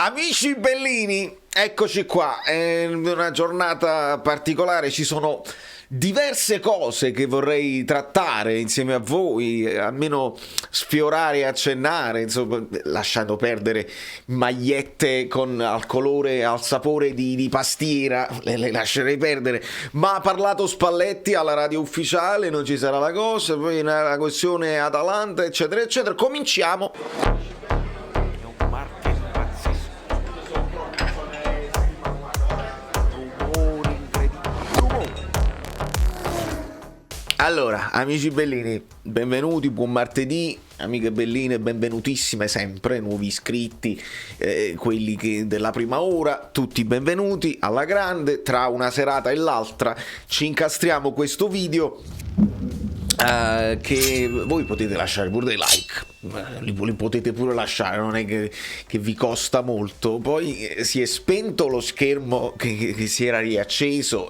Amici bellini, eccoci qua, è una giornata particolare, ci sono diverse cose che vorrei trattare insieme a voi, almeno sfiorare e accennare, insomma, lasciando perdere magliette al colore, al sapore di pastiera, le lascerei perdere, ma ha parlato Spalletti alla radio ufficiale, non ci sarà la cosa, poi la questione Atalanta, eccetera, eccetera, cominciamo. Allora, amici bellini, benvenuti, buon martedì, amiche belline, benvenutissime sempre, nuovi iscritti, quelli della prima ora, tutti benvenuti alla grande, tra una serata e l'altra ci incastriamo questo video che voi potete lasciare pure dei like, li potete pure lasciare, non è che vi costa molto. Poi si è spento lo schermo che si era riacceso,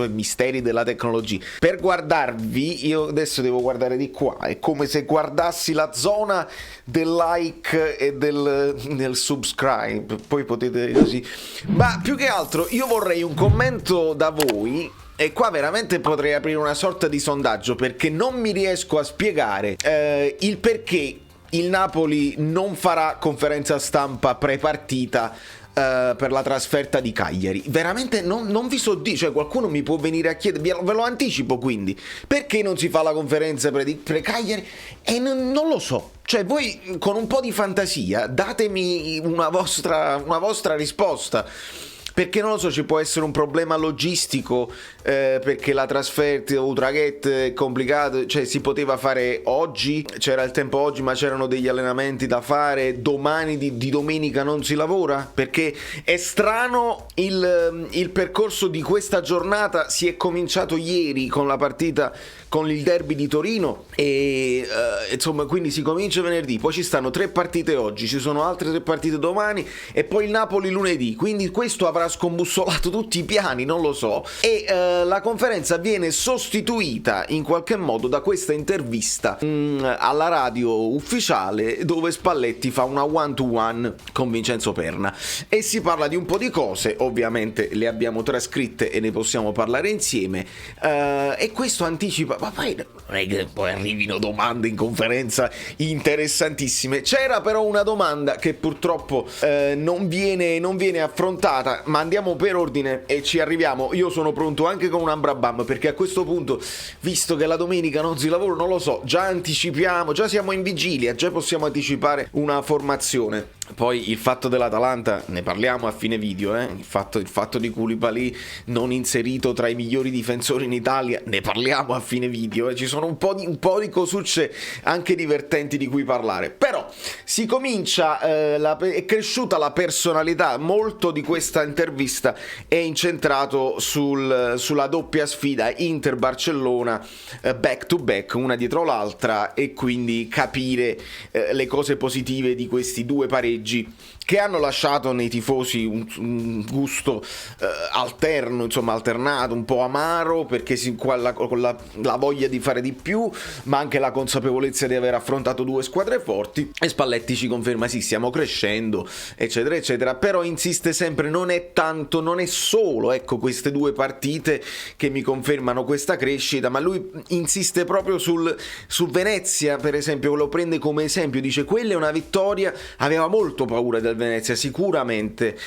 misteri della tecnologia. Per guardarvi io adesso devo guardare di qua, è come se guardassi la zona del like e del subscribe, poi potete così. Ma più che altro io vorrei un commento da voi. E qua veramente potrei aprire una sorta di sondaggio, perché non mi riesco a spiegare il perché il Napoli non farà conferenza stampa pre-partita per la trasferta di Cagliari. Veramente non vi so dire, cioè qualcuno mi può venire a chiedere, ve lo anticipo quindi, perché non si fa la conferenza pre-Cagliari? E non lo so. Cioè voi con un po' di fantasia datemi una vostra risposta. Perché non lo so, ci può essere un problema logistico, perché la trasferta o traghetto è complicato, cioè si poteva fare oggi, c'era il tempo oggi ma c'erano degli allenamenti da fare, domani di domenica non si lavora? Perché è strano il percorso di questa giornata, si è cominciato ieri con la partita, con il derby di Torino e insomma quindi si comincia venerdì, poi ci stanno 3 partite oggi, ci sono altre 3 partite domani e poi il Napoli lunedì, quindi questo avrà scombussolato tutti i piani, non lo so, e la conferenza viene sostituita in qualche modo da questa intervista alla radio ufficiale dove Spalletti fa una one to one con Vincenzo Perna e si parla di un po' di cose, ovviamente le abbiamo trascritte e ne possiamo parlare insieme, e questo anticipa, ma poi non è che poi arrivino domande in conferenza interessantissime. C'era però una domanda che purtroppo non viene affrontata, ma andiamo per ordine e ci arriviamo. Io sono pronto anche con un Ambrabam, perché a questo punto, visto che la domenica non si lavora, non lo so, già anticipiamo, già siamo in vigilia, già possiamo anticipare una formazione. Poi il fatto dell'Atalanta ne parliamo a fine video, il fatto di Koulibaly non inserito tra i migliori difensori in Italia ne parliamo a fine video, ci sono un po' di cosucce anche divertenti di cui parlare. Però si comincia, è cresciuta la personalità, molto di questa intervista è incentrato sulla doppia sfida Inter-Barcellona, back to back, una dietro l'altra, e quindi capire le cose positive di questi due pareggi che hanno lasciato nei tifosi un gusto alterno, insomma alternato, un po' amaro, perché con la voglia di fare di più, ma anche la consapevolezza di aver affrontato 2 squadre forti. E Spalletti ci conferma: sì, stiamo crescendo, eccetera eccetera, però insiste sempre, non è solo, ecco, queste 2 partite che mi confermano questa crescita, ma lui insiste proprio su Venezia, per esempio, lo prende come esempio, dice quella è una vittoria, aveva molto paura del Venezia sicuramente,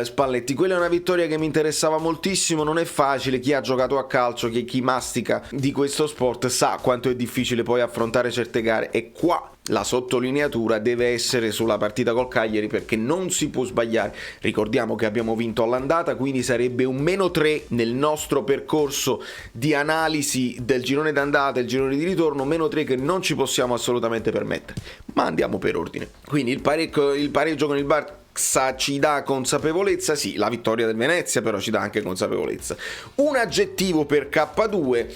Spalletti, quella è una vittoria che mi interessava moltissimo, non è facile, chi ha giocato a calcio, chi mastica di questo sport sa quanto è difficile poi affrontare certe gare, e qua la sottolineatura deve essere sulla partita col Cagliari, perché non si può sbagliare. Ricordiamo che abbiamo vinto all'andata, quindi sarebbe un -3 nel nostro percorso di analisi del girone d'andata e il girone di ritorno, -3 che non ci possiamo assolutamente permettere. Ma andiamo per ordine. Quindi il pareggio con il Barça ci dà consapevolezza, sì, la vittoria del Venezia però ci dà anche consapevolezza. Un aggettivo per K2,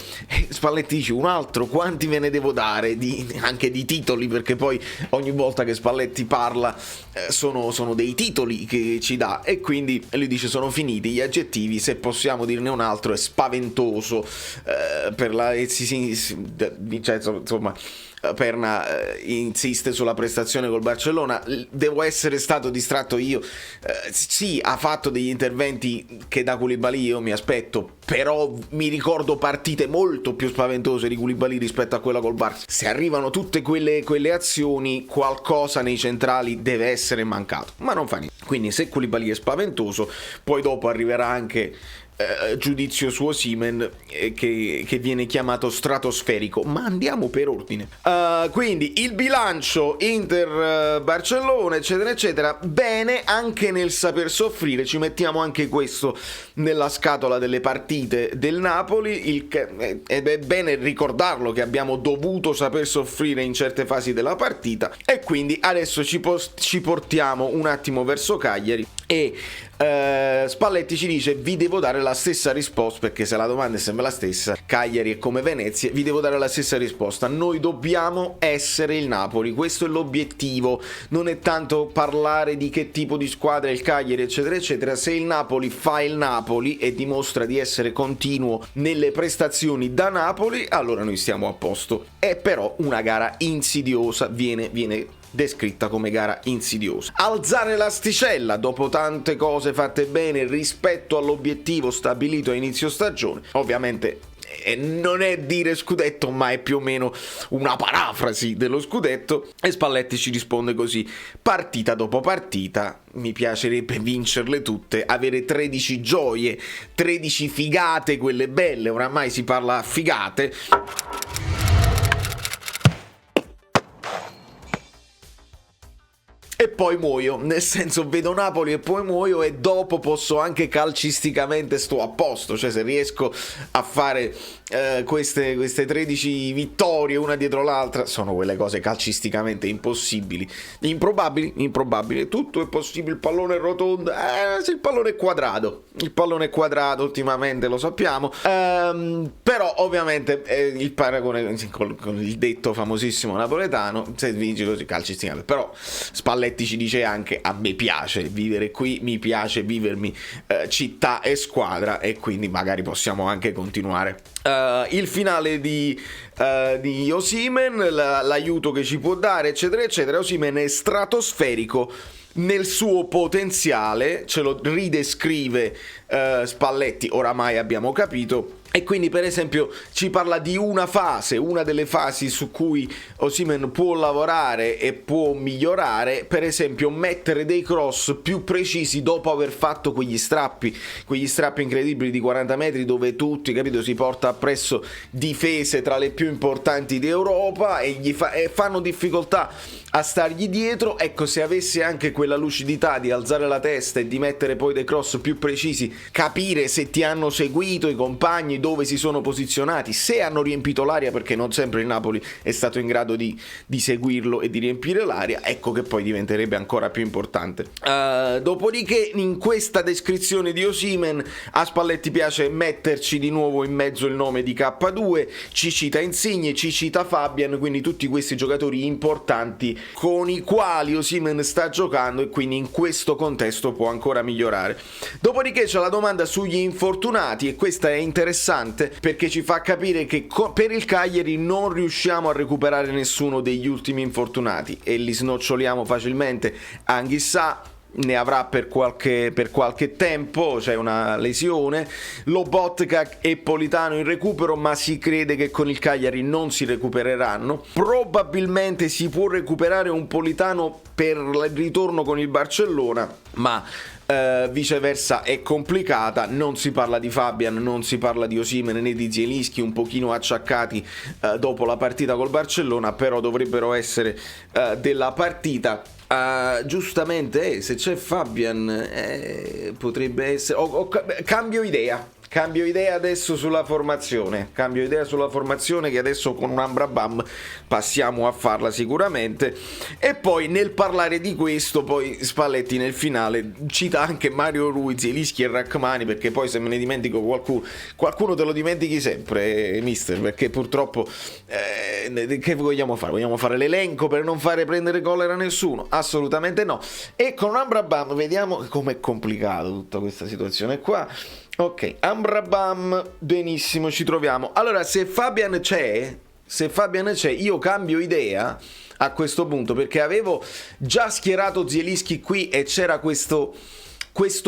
Spalletti dice un altro, quanti ve ne devo dare anche di titoli, perché poi ogni volta che Spalletti parla sono dei titoli che ci dà, e quindi lui dice sono finiti gli aggettivi, se possiamo dirne un altro è spaventoso, Vincenzo, insomma, Perna insiste sulla prestazione col Barcellona. Devo essere stato distratto io. Sì, ha fatto degli interventi che da Koulibaly io mi aspetto, però mi ricordo partite molto più spaventose di Koulibaly rispetto a quella col Barça. Se arrivano tutte quelle azioni, qualcosa nei centrali deve essere mancato, ma non fa niente. Quindi se Koulibaly è spaventoso, poi dopo arriverà anche giudizio su Osimhen che viene chiamato stratosferico, ma andiamo per ordine. Quindi il bilancio Inter-Barcellona eccetera eccetera, bene anche nel saper soffrire, ci mettiamo anche questo nella scatola delle partite del Napoli, ed è bene ricordarlo che abbiamo dovuto saper soffrire in certe fasi della partita, e quindi adesso ci portiamo un attimo verso Cagliari e Spalletti ci dice: vi devo dare la stessa risposta, perché se la domanda è sempre la stessa, Cagliari è come Venezia, vi devo dare la stessa risposta, noi dobbiamo essere il Napoli, questo è l'obiettivo, non è tanto parlare di che tipo di squadra è il Cagliari eccetera eccetera. Se il Napoli fa il Napoli e dimostra di essere continuo nelle prestazioni da Napoli, allora noi stiamo a posto. È però una gara insidiosa, viene descritta come gara insidiosa. Alzare l'asticella dopo tante cose fatte bene rispetto all'obiettivo stabilito a inizio stagione, ovviamente non è dire scudetto, ma è più o meno una parafrasi dello scudetto, e Spalletti ci risponde così: partita dopo partita, mi piacerebbe vincerle tutte, avere 13 gioie, 13 figate, quelle belle, oramai si parla a figate. E poi muoio, nel senso, vedo Napoli e poi muoio, e dopo posso anche calcisticamente sto a posto, cioè se riesco a fare queste 13 vittorie una dietro l'altra, sono quelle cose calcisticamente impossibili, improbabili, tutto è possibile. Il pallone è rotondo, sì, il pallone è quadrato ultimamente, lo sappiamo, però ovviamente il paragone con il detto famosissimo napoletano, se vinci così calcisticamente, però Spalletti ci dice anche: a me piace vivere qui, mi piace vivermi città e squadra, e quindi magari possiamo anche continuare. Il finale di Osimhen, l'aiuto che ci può dare eccetera eccetera. Osimhen è stratosferico nel suo potenziale, ce lo ridescrive Spalletti, oramai abbiamo capito. E quindi per esempio ci parla di una delle fasi su cui Osimhen può lavorare e può migliorare, per esempio mettere dei cross più precisi dopo aver fatto quegli strappi incredibili di 40 metri dove tutti, capito, si porta appresso difese tra le più importanti d'Europa e fanno difficoltà a stargli dietro. Ecco, se avesse anche quella lucidità di alzare la testa e di mettere poi dei cross più precisi, capire se ti hanno seguito i compagni, dove si sono posizionati, se hanno riempito l'area, perché non sempre il Napoli è stato in grado di seguirlo e di riempire l'area, ecco che poi diventerebbe ancora più importante. Dopodiché in questa descrizione di Osimhen a Spalletti piace metterci di nuovo in mezzo il nome di K2, ci cita Insigne, ci cita Fabian, quindi tutti questi giocatori importanti con i quali Osimhen sta giocando, e quindi in questo contesto può ancora migliorare. Dopodiché c'è la domanda sugli infortunati, e questa è interessante perché ci fa capire che per il Cagliari non riusciamo a recuperare nessuno degli ultimi infortunati e li snoccioliamo facilmente. Anghissà ne avrà per qualche tempo, c'è una lesione, Lobotka e Politano in recupero, ma si crede che con il Cagliari non si recupereranno. Probabilmente si può recuperare un Politano per il ritorno con il Barcellona, ma viceversa è complicata. Non si parla di Fabian, non si parla di Osimhen né di Zielinski, un pochino acciaccati dopo la partita col Barcellona, però dovrebbero essere della partita. Giustamente se c'è Fabian potrebbe essere cambio idea adesso sulla formazione, che adesso con un Amrabat passiamo a farla sicuramente. E poi nel parlare di questo, poi Spalletti nel finale cita anche Mario Rui, Zielinski e Rachmani, perché poi se me ne dimentico qualcuno te lo dimentichi sempre, mister, perché purtroppo che vogliamo fare? Vogliamo fare l'elenco per non fare prendere collera a nessuno? Assolutamente no. E con Amrabat vediamo com'è complicato tutta questa situazione qua. Ok, Amrabat, benissimo, ci troviamo. Allora, se Fabian c'è, se Fabian c'è, io cambio idea a questo punto, perché avevo già schierato Zielinski qui e c'era questo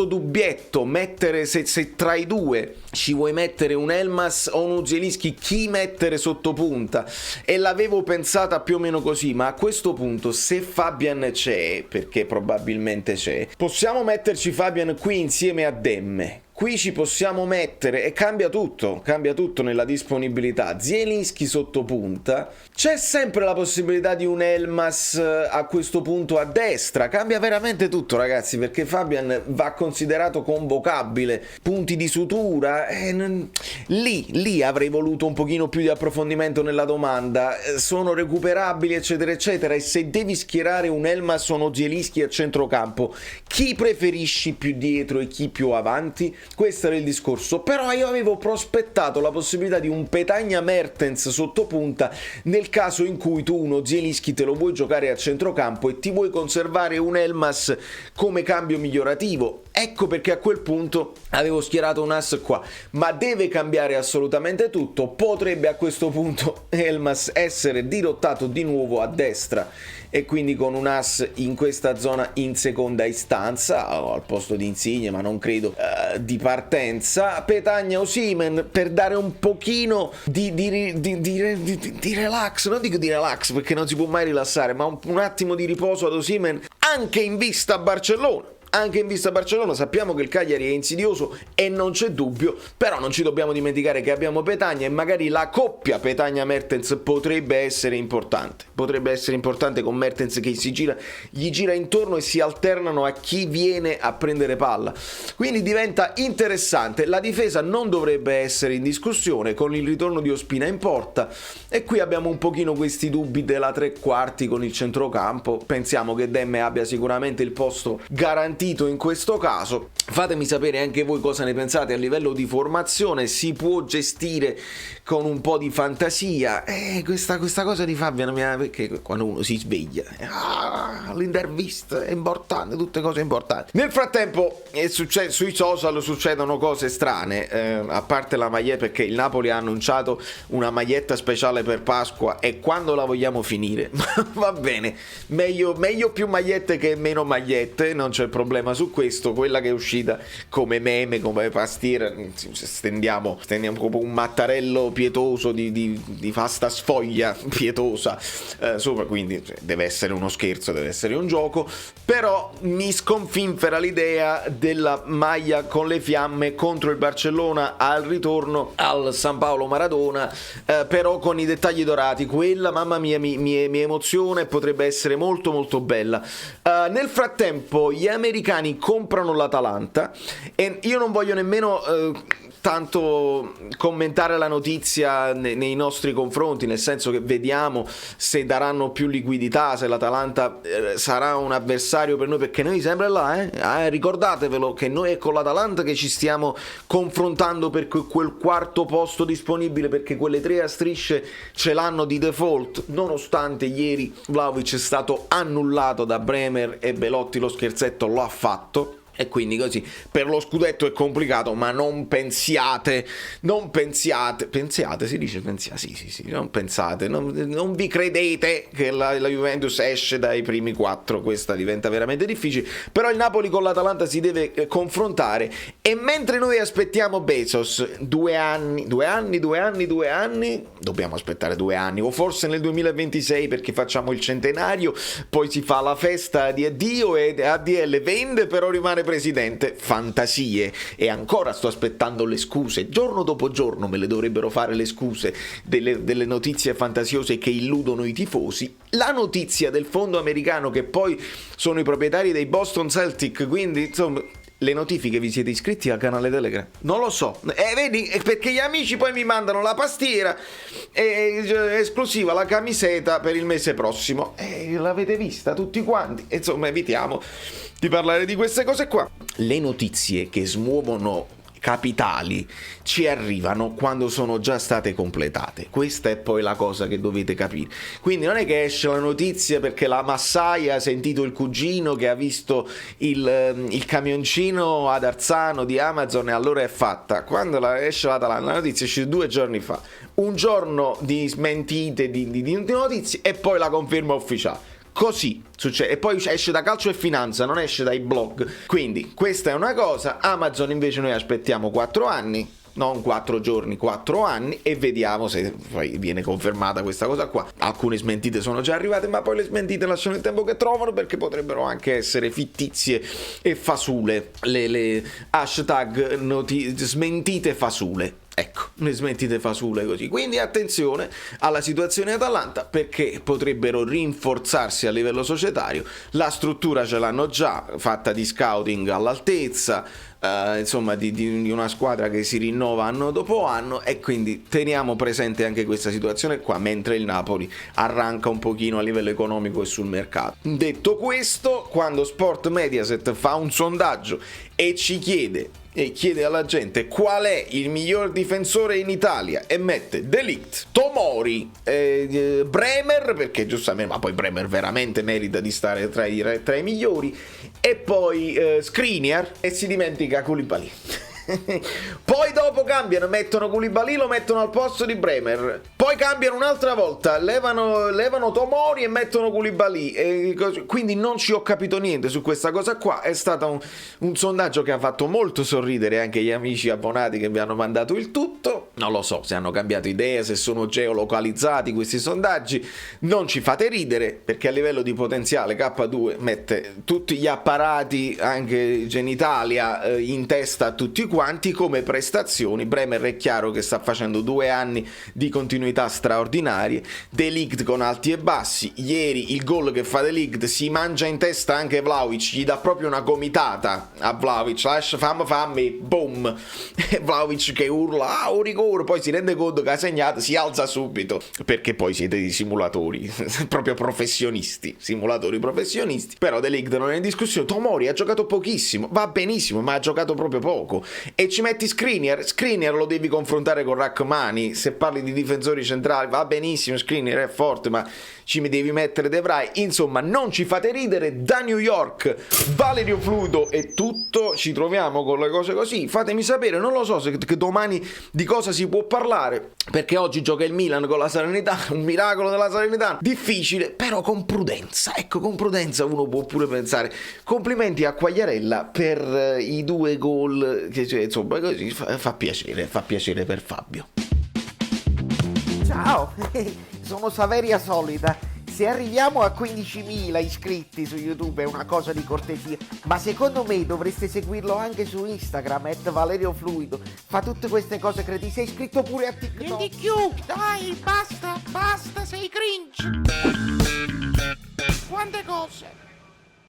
dubbietto, mettere se tra i due ci vuoi mettere un Elmas o un Zielinski, chi mettere sotto punta, e l'avevo pensata più o meno così, ma a questo punto se Fabian c'è, perché probabilmente c'è, possiamo metterci Fabian qui insieme a Demme. Qui ci possiamo mettere e cambia tutto nella disponibilità. Zielinski sotto punta, c'è sempre la possibilità di un Elmas a questo punto a destra, cambia veramente tutto, ragazzi, perché Fabian va considerato convocabile, punti di sutura, lì avrei voluto un pochino più di approfondimento nella domanda, sono recuperabili eccetera eccetera, e se devi schierare un Elmas o uno Zielinski a centrocampo, chi preferisci più dietro e chi più avanti? Questo era il discorso, però io avevo prospettato la possibilità di un Petagna Mertens sotto punta nel caso in cui tu uno Zielinski te lo vuoi giocare a centrocampo e ti vuoi conservare un Elmas come cambio migliorativo. Ecco perché a quel punto avevo schierato un as qua, ma deve cambiare assolutamente tutto. Potrebbe a questo punto Elmas essere dirottato di nuovo a destra e quindi con un as in questa zona in seconda istanza al posto di Insigne, ma non credo di partenza. Petagna Osimhen per dare un pochino di relax, non dico di relax perché non si può mai rilassare, ma un attimo di riposo ad Osimhen anche in vista a Barcellona. Anche in vista Barcellona sappiamo che il Cagliari è insidioso e non c'è dubbio, però non ci dobbiamo dimenticare che abbiamo Petagna e magari la coppia Petagna-Mertens potrebbe essere importante con Mertens che gli gira intorno e si alternano a chi viene a prendere palla, quindi diventa interessante. La difesa non dovrebbe essere in discussione con il ritorno di Ospina in porta, e qui abbiamo un pochino questi dubbi della tre quarti con il centrocampo. Pensiamo che Demme abbia sicuramente il posto garantito in questo caso. Fatemi sapere anche voi cosa ne pensate a livello di formazione, si può gestire con un po' di fantasia. Questa cosa di Fabian perché quando uno si sveglia l'intervista è importante, tutte cose importanti. Nel frattempo sui social succedono cose strane, a parte la maglietta, perché il Napoli ha annunciato una maglietta speciale per Pasqua, e quando la vogliamo finire? Va bene, meglio più magliette che meno magliette, non c'è problema su questo. Quella che è uscita come meme, come pastiera, stendiamo come un mattarello pietoso di pasta sfoglia pietosa sopra, quindi deve essere uno scherzo, deve essere un gioco, però mi sconfinfera l'idea della maglia con le fiamme contro il Barcellona al ritorno al San Paolo Maradona, però con i dettagli dorati. Quella, mamma mia, mi emoziona e potrebbe essere molto molto bella. Nel frattempo gli americani comprano l'Atalanta e io non voglio nemmeno tanto commentare la notizia nei nostri confronti, nel senso che vediamo se daranno più liquidità, se l'Atalanta sarà un avversario per noi, perché noi sempre là, ricordatevelo che noi è con l'Atalanta che ci stiamo confrontando per quel quarto posto disponibile, perché quelle tre a strisce ce l'hanno di default, nonostante ieri Vlahovic è stato annullato da Bremer e Belotti lo scherzetto lo ha fatto. E quindi così per lo scudetto è complicato, ma non pensiate, si dice pensiate, sì, non pensate, non vi credete che la Juventus esce dai primi 4, questa diventa veramente difficile. Però il Napoli con l'Atalanta si deve confrontare, e mentre noi aspettiamo Bezos 2 anni, dobbiamo aspettare 2 anni, o forse nel 2026 perché facciamo il centenario, poi si fa la festa di addio e ADL vende però rimane presidente. Fantasie, e ancora sto aspettando le scuse, giorno dopo giorno me le dovrebbero fare le scuse delle notizie fantasiose che illudono i tifosi. La notizia del fondo americano che poi sono i proprietari dei Boston Celtics, quindi insomma le notifiche, vi siete iscritti al canale Telegram? Non lo so, vedi, perché gli amici poi mi mandano la pastiera esclusiva, la camiseta per il mese prossimo, l'avete vista tutti quanti, insomma evitiamo di parlare di queste cose qua. Le notizie che smuovono capitali ci arrivano quando sono già state completate. Questa è poi la cosa che dovete capire. Quindi non è che esce la notizia perché la massaia ha sentito il cugino che ha visto il camioncino ad Arzano di Amazon e allora è fatta. Quando esce la notizia esce 2 giorni fa, un giorno di smentite di notizie e poi la conferma ufficiale. Così succede, e poi esce da Calcio e Finanza, non esce dai blog. Quindi questa è una cosa. Amazon invece noi aspettiamo 4 anni, non 4 giorni, 4 anni, e vediamo se poi viene confermata questa cosa qua. Alcune smentite sono già arrivate, ma poi le smentite lasciano il tempo che trovano, perché potrebbero anche essere fittizie e fasule, le hashtag smentite fasule. Ecco, le smentite fasule così. Quindi attenzione alla situazione Atalanta, perché potrebbero rinforzarsi a livello societario. La struttura ce l'hanno già, fatta di scouting all'altezza, insomma di una squadra che si rinnova anno dopo anno, e quindi teniamo presente anche questa situazione qua, mentre il Napoli arranca un pochino a livello economico e sul mercato. Detto questo, quando Sport Mediaset fa un sondaggio e chiede alla gente qual è il miglior difensore in Italia e mette De Ligt, Tomori, Bremer, perché giustamente, ma poi Bremer veramente merita di stare tra i migliori, e poi Skriniar, e si dimentica Koulibaly. Poi dopo cambiano, mettono Koulibaly, lo mettono al posto di Bremer, poi cambiano un'altra volta, levano Tomori e mettono Koulibaly, e quindi non ci ho capito niente su questa cosa qua. È stato un sondaggio che ha fatto molto sorridere anche gli amici abbonati che mi hanno mandato il tutto. Non lo so se hanno cambiato idea, se sono geolocalizzati questi sondaggi. Non ci fate ridere, perché a livello di potenziale K2 mette tutti gli apparati, anche genitalia, in testa a tutti quanti come prestazioni. Bremer è chiaro che sta facendo 2 anni di continuità straordinarie. De Ligt con alti e bassi. Ieri il gol che fa De Ligt si mangia in testa anche Vlahovic, gli dà proprio una gomitata a Vlahovic, fammi, boom, e Vlahovic che urla un rigore, poi si rende conto che ha segnato, si alza subito, perché poi siete dei simulatori proprio professionisti, simulatori professionisti. Però De Ligt non è in discussione. Tomori ha giocato pochissimo, va benissimo, ma ha giocato proprio poco. E ci metti Skriniar lo devi confrontare con Rachmani. Se parli di difensori centrali va benissimo, Skriniar è forte, ma ci devi mettere De Vrij. Insomma, non ci fate ridere. Da New York, Valerio Fluido è tutto. Ci troviamo con le cose così. Fatemi sapere, non lo so se che domani di cosa si può parlare, perché oggi gioca il Milan con la Salernitana, un miracolo della Salernitana, difficile, però con prudenza. Ecco, con prudenza uno può pure pensare. Complimenti a Quagliarella per i 2 gol che, insomma, così fa piacere per Fabio. Ciao, sono Saveria Solida. Se arriviamo a 15.000 iscritti su YouTube è una cosa di cortesia, ma secondo me dovreste seguirlo anche su Instagram, @ValerioFluido. Fa tutte queste cose cretine. Sei iscritto pure a TikTok? Di più, dai, basta, sei cringe. Quante cose.